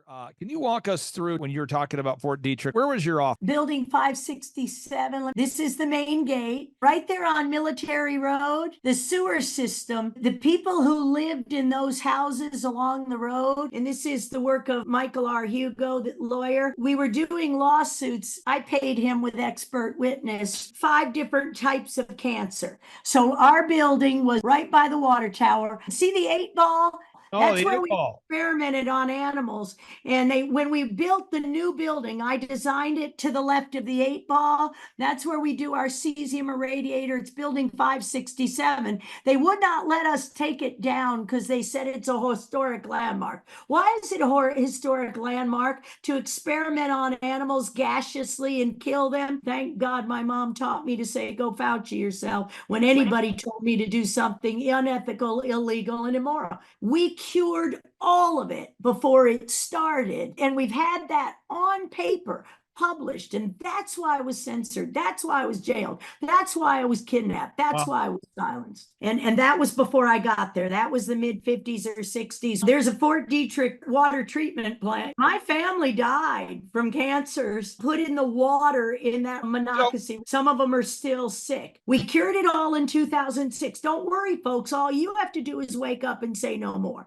Can you walk us through when you were talking about Fort Detrick? Where was your office? Building 567. This is the main gate right there on Military Road. The sewer system, the people who lived in those houses along the road, and this is the work of Michael R Hugo, the lawyer. We were doing lawsuits. I paid him with expert witness 5 different types of cancer. So our building was right by the water tower. See the 8-ball? That's where we experimented on animals. And when we built the new building, I designed it to the left of the 8-ball. That's where we do our cesium irradiator. It's building 567. They would not let us take it down because they said it's a historic landmark. Why is it a historic landmark? To experiment on animals gaseously and kill them. Thank God my mom taught me to say, go Fauci yourself, when anybody told me to do something unethical, illegal, and immoral. We cured all of it before it started. And we've had that on paper published. And that's why I was censored. That's why I was jailed. That's why I was kidnapped. That's why I was silenced. And that was before I got there. That was the mid-50s or 60s. There's a Fort Detrick water treatment plant. My family died from cancers put in the water in that monocacy. Some of them are still sick. We cured it all in 2006. Don't worry, folks. All you have to do is wake up and say no more.